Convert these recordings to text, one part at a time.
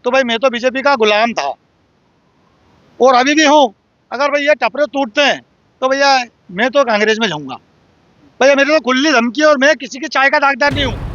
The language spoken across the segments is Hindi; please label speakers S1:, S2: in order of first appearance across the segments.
S1: तो भाई मैं तो बीजेपी का गुलाम था और अभी भी हूँ। अगर भाई ये टपरे टूटते हैं तो भैया मैं तो कांग्रेस में जाऊंगा। भैया मेरी तो खुली धमकी है और मैं किसी की चाय का दागदार नहीं हूँ।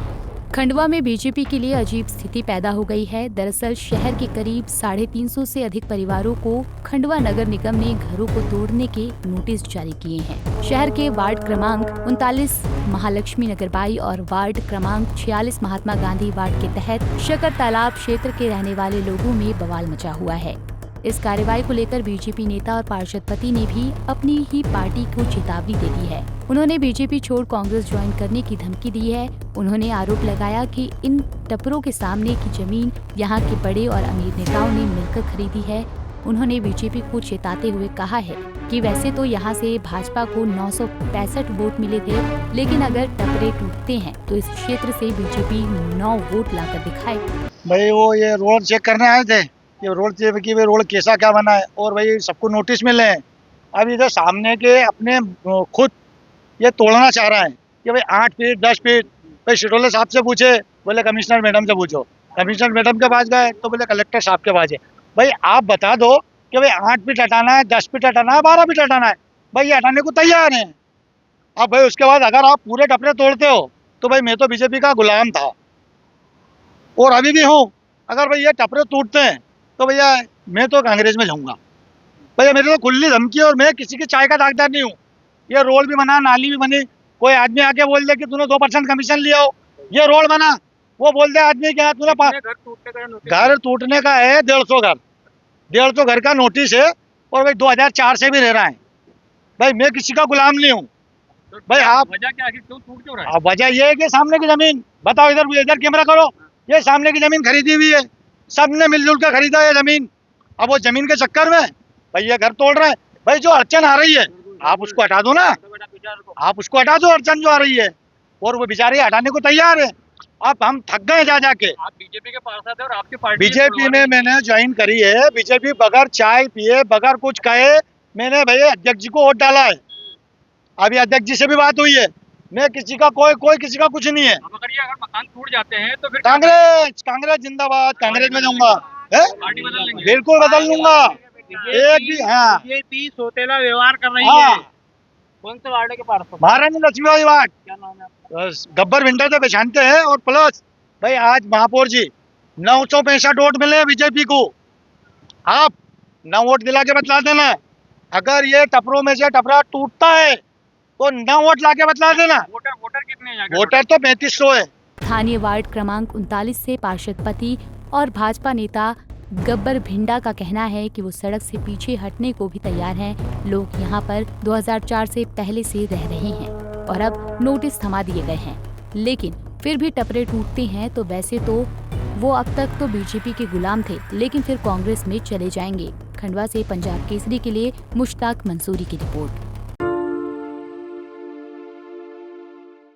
S2: खंडवा में बीजेपी के लिए अजीब स्थिति पैदा हो गई है। दरअसल शहर के करीब 350 से अधिक परिवारों को खंडवा नगर निगम ने घरों को तोड़ने के नोटिस जारी किए हैं। शहर के वार्ड क्रमांक 39 महालक्ष्मी नगर बाई और वार्ड क्रमांक 46 महात्मा गांधी वार्ड के तहत शकर तालाब क्षेत्र के रहने वाले लोगों में बवाल मचा हुआ है। इस कार्रवाई को लेकर बीजेपी नेता और पार्षद पति ने भी अपनी ही पार्टी को चेतावनी दे दी है। उन्होंने बीजेपी छोड़ कांग्रेस ज्वाइन करने की धमकी दी है। उन्होंने आरोप लगाया कि इन टपरों के सामने की जमीन यहाँ के बड़े और अमीर नेताओं ने मिलकर खरीदी है। उन्होंने बीजेपी को चेताते हुए कहा है कि वैसे तो यहाँ से भाजपा को 965 वोट मिले थे, लेकिन अगर टपरे टूटते हैं तो इस क्षेत्र से बीजेपी 9 वोट लाकर दिखाए।
S1: भाई वो ये रोड चेक करने आए थे कि रोड चेक की रोड कैसा क्या बना है और भाई सबको नोटिस मिले हैं। अब इधर सामने के अपने खुद ये तोड़ना चाह रहा है कि भाई 8 फीट 10 फीट। भाई शिटोले साहब से पूछे, बोले कमिश्नर मैडम से पूछो। कमिश्नर मैडम के पास गए तो बोले कलेक्टर साहब के पास है। भाई आप बता दो कि भाई 8 फीट हटाना है, 10 फीट हटाना है, 12 फीट हटाना है। भाई ये हटाने को तैयार है। अब भाई उसके बाद अगर आप पूरे टपरे तोड़ते हो तो भाई मैं तो बीजेपी का गुलाम था और अभी भी हूँ। अगर भाई ये टपरे टूटते हैं तो भैया मैं तो कांग्रेस में जाऊंगा। भैया मेरी तो खुली धमकी है और मैं किसी की चाय का दागदार नहीं हूँ। ये रोड भी बना, नाली भी बनी, कोई आदमी आके बोल दे कि तूने 2% कमीशन लिया हो, ये रोड बना, वो बोल दे आदमी क्या तूने घर टूटने का है 150 घर का नोटिस है और भाई 2004 से भी रह रहा है। भाई मैं किसी का गुलाम नहीं हूँ। भाई आप
S3: वजह क्या है, क्यों टूट क्यों रहा है?
S1: वजह ये है कि सामने की जमीन बताओ, इधर कैमरा करो, ये सामने की जमीन खरीदी हुई है, सबने मिलजुल कर खरीदा है जमीन। अब वो जमीन के चक्कर में भाई ये घर तोड़ रहे हैं। भाई जो अड़चन आ रही है आप उसको हटा दो ना, आप उसको हटा दो अड़चन जो आ रही है, और वो बेचारे हटाने को तैयार है। अब हम थक गए जा जाके।
S3: आप बीजेपी के पार्षद हैं और आपकी पार्टी
S1: बीजेपी में मैंने ज्वाइन करी है। बीजेपी बगैर चाय पिए बगैर कुछ कहे मैंने भाई अध्यक्ष जी को वोट डाला है। अभी अध्यक्ष जी से भी बात हुई है। मैं किसी का कोई किसी का कुछ नहीं है।
S3: अब अगर ये अगर मकान टूट जाते हैं तो फिर
S1: कांग्रेस जिंदाबाद, कांग्रेस में जाऊंगा।
S3: पार्टी बदल लेंगे?
S1: बिल्कुल बदल लूंगा। एक भी हाँ
S3: बीजेपी सोतेला व्यवहार कर रही
S1: हाँ।
S3: है। कौन से वार्ड के पार्षद?
S1: महारानी लक्ष्मीबाई वार्ड
S3: क्या नाम है?
S1: गब्बर विंटर से पहचानते हैं। और प्लस भाई आज महापौर जी 965 वोट मिले बीजेपी को। आप 9 वोट दिला के बतला देना। अगर ये टपरों में से टपरा टूटता है तो 9 वोट ला के बतला देना।
S3: वोटर कितने हैं यहाँ के?
S1: वोटर तो 3500 है।
S2: स्थानीय वार्ड क्रमांक 39 से पार्षद पति और भाजपा नेता गब्बर भिंडा का कहना है कि वो सड़क से पीछे हटने को भी तैयार हैं। लोग यहाँ पर 2004 से पहले से रह रहे हैं और अब नोटिस थमा दिए गए हैं, लेकिन फिर भी टपरे टूटते हैं तो वैसे तो वो अब तक तो बीजेपी के गुलाम थे, लेकिन फिर कांग्रेस में चले जाएंगे। खंडवा से पंजाब केसरी के लिए मुश्ताक मंसूरी की रिपोर्ट।